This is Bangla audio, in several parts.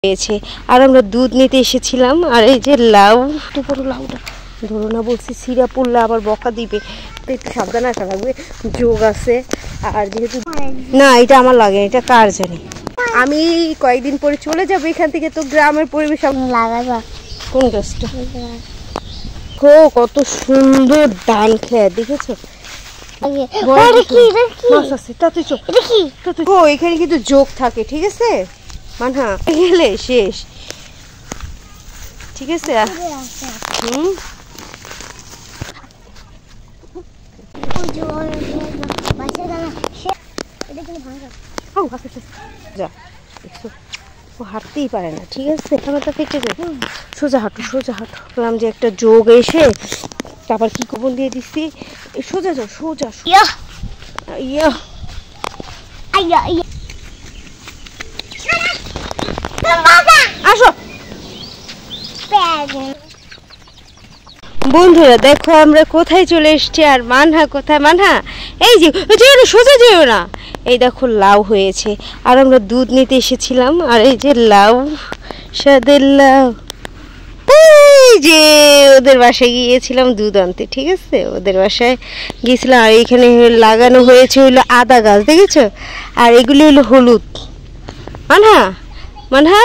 হয়েছে আর আমরা দুধ নিতে এসেছিলাম। আর এই যে লাউ, এত বড় লাউটা ধরো না, বলছি সিরা পড়লে আবার বকা দিবে, তো একটু সাবধানে রাখা লাগবে। যোগ আছে আর যেহেতু না, এটা আমার লাগে, এটা কার জানি। আমি কয়েকদিন পরে চলে যাবো এখান থেকে, তো গ্রামের পরিবেশ লাগাবা। কোন গাছটা? কত সুন্দর ধান খেয়ে দেখেছো? এখানে কিন্তু যোগ থাকে, ঠিক আছে মানহা, গেলে শেষ, ঠিক আছে। ও হাঁটতেই পারে না, ঠিক আছে। সোজা হাঁটু, সোজা হাঁটু। বললাম যে একটা যোগ এসে তারপর কি কবন দিয়ে দিচ্ছি, সোজা যাও, সোজা। আসো বন্ধুরা, দেখো আমরা কোথায় চলে এসছি। আর মানহা কোথায়? মানহা এই যে সোজা যেও না। এই দেখো লাউ হয়েছে আর আমরা দুধ নিতে এসেছিলাম। আর এই যে লাউ, সাদের লাউ, এই যে ওদের বাসায় গিয়েছিলাম দুধ আনতে, ঠিক আছে। ওদের বাসায় গিয়েছিলাম। আর এখানে লাগানো হয়েছে হইলো আদা গাছ, দেখেছো? আর এগুলি হলো হলুদ। মানহা, মানহা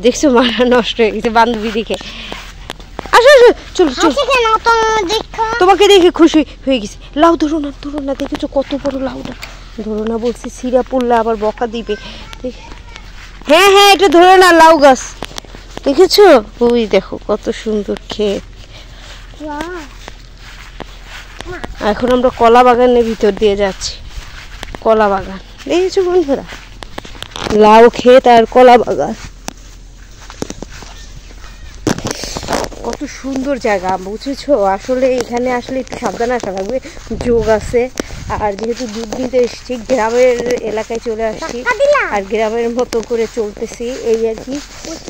দেখছো, মানহা নষ্ট হয়ে গেছে বান্ধবী দেখে। আসো আসো, চলো চলো, তোমাকে দেখে খুশি হয়ে গেছি। লাউ ধরো না, ধরো না, দেখেছো কত বড় লাউটা? ধরো না, বলছি সিরা পড়লে আবার বকা দিবে। হ্যাঁ হ্যাঁ, এটা ধরো না, লাউ গাছ, দেখেছো? ওই দেখো কত সুন্দর ক্ষেত। এখন আমরা কলা বাগানের ভিতর দিয়ে যাচ্ছি। কলা বাগান দেখেছো বন্ধুরা? লাউ ক্ষেত আর কলা বাগান, কত সুন্দর জায়গা, বুঝেছো? আসলে এখানে আসলে একটু সাবধানে আসা লাগবে। যোগ আছে আর যেহেতু দুধ নিতে এসেছি, গ্রামের এলাকায় চলে আসছি আর গ্রামের মতো করে চলতেছি, এই আর কি।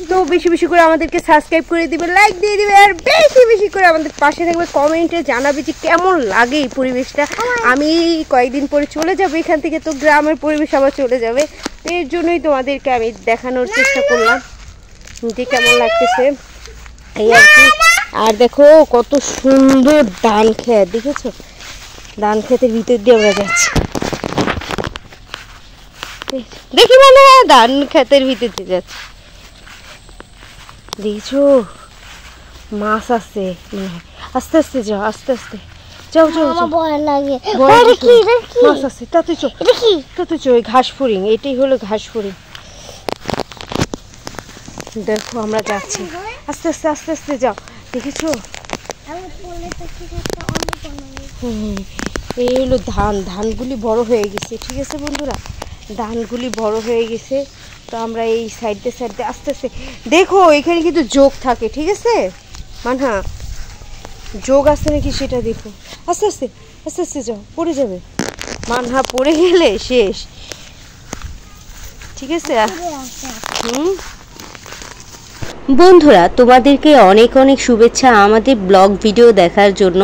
তো বেশি বেশি করে আমাদেরকে সাবস্ক্রাইব করে দিবে, লাইক দিয়ে দিবে, আর বেশি বেশি করে আমাদের পাশে থাকবে। কমেন্টে জানাবে যে কেমন লাগে এই পরিবেশটা। আমি কয়েকদিন পরে চলে যাবো এখান থেকে, তো গ্রামের পরিবেশ আবার চলে যাবে। এর জন্যই তোমাদেরকে আমি দেখানোর চেষ্টা করলাম যে কেমন লাগতেছে, এই আর কি। আর দেখো কত সুন্দর ধান খেত, দেখেছো? ধান খেতের ভিতর দিয়ে আমরা যাচ্ছি, দেখি মানে ধান খেতের ভিতর দিয়ে যাচ্ছি, দেখছো? মাছ আছে, আস্তে আস্তে যাও, আস্তে আস্তে যাও যাও, মাছ আছে। তাতে চো, তাতে চো, ঘাস ফড়িং, এটাই হলো ঘাস ফড়িং। দেখো আমরা যাচ্ছি, আস্তে আস্তে আস্তে আস্তে যাও, দেখেছো? এই হলো ধান, ধানগুলি বড় হয়ে গেছে, ঠিক আছে বন্ধুরা? ধানগুলি বড় হয়ে গেছে। তো আমরা এই সাইডে সাইডে আস্তে আস্তে, দেখো এখানে কিন্তু যোগ থাকে, ঠিক আছে মানহা? যোগ আছে নাকি সেটা দেখো, আস্তে আস্তে আস্তে আস্তে যাও, পড়ে যাবে। মানহা পড়ে গেলে শেষ, ঠিক আছে। বন্ধুরা, তোমাদেরকে অনেক অনেক শুভেচ্ছা আমাদের ব্লগ ভিডিও দেখার জন্য।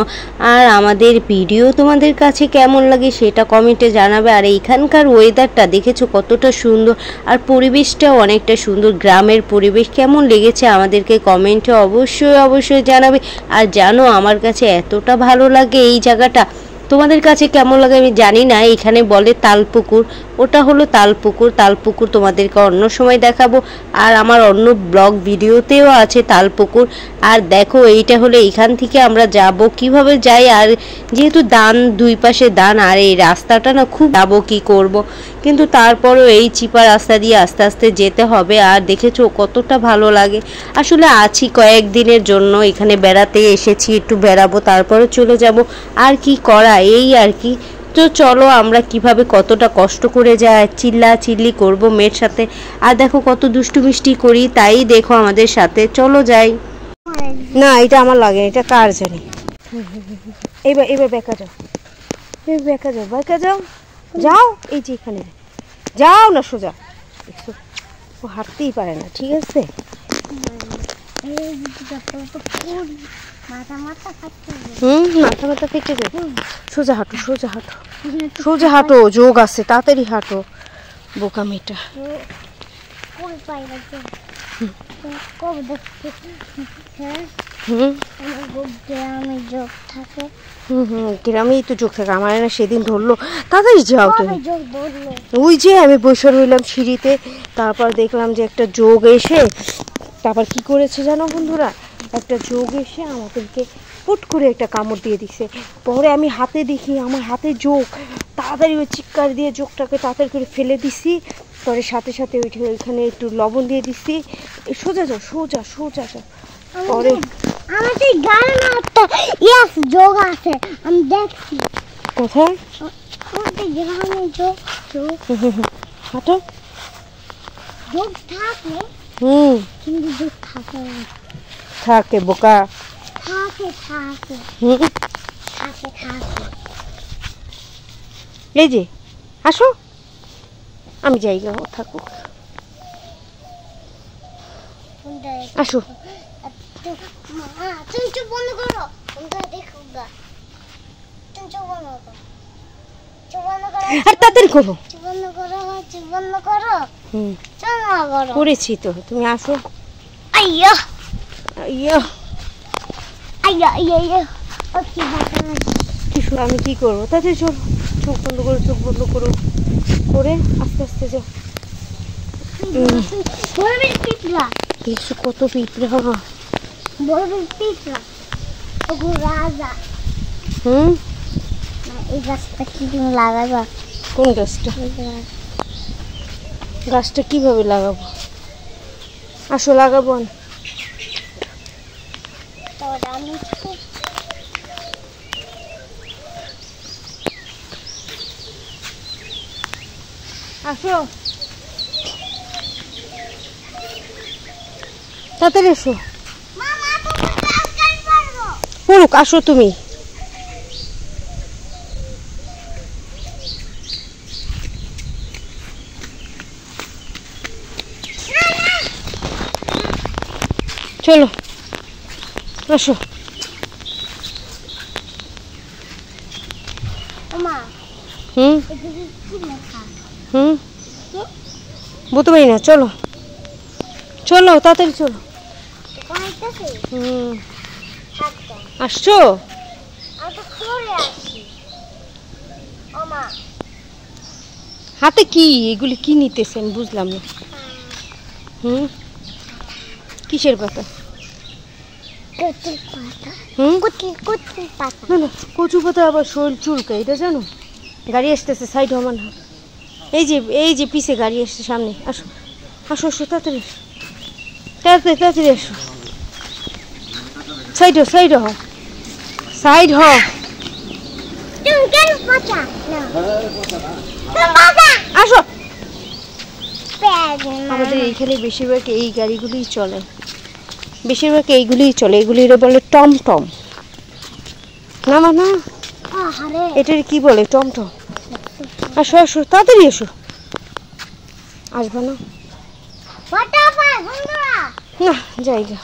আর আমাদের ভিডিও তোমাদের কাছে কেমন লাগে সেটা কমেন্টে জানাবে। আর এইখানকার ওয়েদারটা দেখেছো কতটা সুন্দর, আর পরিবেশটাও অনেকটা সুন্দর। গ্রামের পরিবেশ কেমন লেগেছে আমাদেরকে কমেন্টে অবশ্যই অবশ্যই জানাবে। আর জানো, আমার কাছে এতটা ভালো লাগে এই জায়গাটা, তোমাদের কাছে কেমন লাগে আমি জানি না। এখানে বলে তালপুকুর, ওটা হলো তালপুকুর। তালপুকুর তোমাদেরকে অন্য সময় দেখাবো। আর আমার অন্য ব্লগ ভিডিওতেও আছে তালপুকুর। আর দেখো এইটা হলো, এখান থেকে আমরা যাব, কিভাবে যাই। আর যেহেতু দান, দুই পাশে দান, আর এই রাস্তাটা না খুব যাবো কি করব, কিন্তু তারপরও এই চিপা রাস্তা দিয়ে আস্তে আস্তে যেতে হবে। আর দেখেছো কতটা ভালো লাগে। আসলে আছি কয়েকদিনের জন্য, এখানে বেড়াতে এসেছি, একটু বেড়াবো, তারপরে চলে যাব। আর কি করা, এই আর কি। তো চলো আমরা কিভাবে কতটা কষ্ট করে যায়, চিল্লা চিল্লি করবো মেয়ের সাথে। আর দেখো কত দুষ্টু মিষ্টি করি, তাই দেখো আমাদের সাথে, চলো যাই। না, এটা আমার লাগে, এটা কার জানি। এবার এবার বেকা যাও, বেকা যাও, বেকা যাও, যাও, এই যে এখানে যাও না, সোজা। দেখছো ও হাঁটতেই পারে না, ঠিক আছে। মাথা মাথা ফেটে যায়। সোজা হাঁটো, সোজা হাঁটো, সোজা হাঁটো, যোগ আছে, তাড়াতাড়ি হাঁটো, বোকা মেয়েটা। কই পাই না তো কবে দেখতে হ্যাঁ আমার গ্রামে যোগ থাকে গ্রামেই তো যোগ থাকে আমার না সেদিন ধরলো তাড়াতাড়ি যাও তুমি যোগ ধরলো ওই যে আমি বসে রইলাম সিঁড়িতে তারপর দেখলাম যে একটা যোগ এসে তারপর কি করেছে জানো বন্ধুরা একটা যোগ এসে আমাদেরকে ফুট করে একটা কামড় দিয়ে দিছে পরে আমি হাতে দেখি আমার হাতে যোগ তাড়াতাড়ি ওই চিৎকার দিয়ে যোগটাকে তাড়াতাড়ি করে ফেলে দিছি পরে সাথে সাথে ওইখানে একটু লবণ দিয়ে দিছি সোজা যাও সোজা সোজা যাও পরে আমাদের গ্রামে একটা ইয়াস যোগ আছে আমি দেখছি কোথায় আমাদের গ্রামে যোগ হাঁটো যোগ থাকে কিন্তু যোগ থাকে না থাকে বোকা থাকে থাকে থাকে থাকে এই যে আসো আমি যাই গো থাকুক আসো তুমি চুপ বন্ধ করো দেখো তুমি চুপ বন্ধ করো আর তাড়াতাড়ি করো চুপ বন্ধ করো চলো করো করেছি তো তুমি আসো আইয়া আইয়া আইয়া আইয়া আইয়া ওকে কিছু আমি কি করবো তাড়াতাড়ি চলো চোখ বন্ধ করো করে আস্তে আস্তে যাও দেখছো কত পিঁপড়া রাজা এই গাছটা কি তুমি লাগাবা কোন গাছটা গাছটা কিভাবে লাগাবো আসো লাগাবো আসো তাড়াতাড়ি এসো পড়ুক আসো তুমি চলো আসো বুঝতে পারি না চলো চলো তাড়াতাড়ি চলো আসছো হাতে কি এগুলি কি নিতেছেন বুঝলাম না কিসের পাতা কচু পাতা আবার শরীর চুলকায় এটা জানো গাড়ি আসতেছে সাইড হমান এই যে পিছে গাড়ি আসছে সামনে আসো আসো আসো তাড়াতাড়ি তাড়াতাড়ি আসো সাইড হ আসো আমাদের এইখানে বেশিরভাগ এই গাড়িগুলিই চলে এগুলির বলে টমটম না এটার কি বলে টমটম আসো আসো তাড়াতাড়ি এসো আসবে না না জায়গা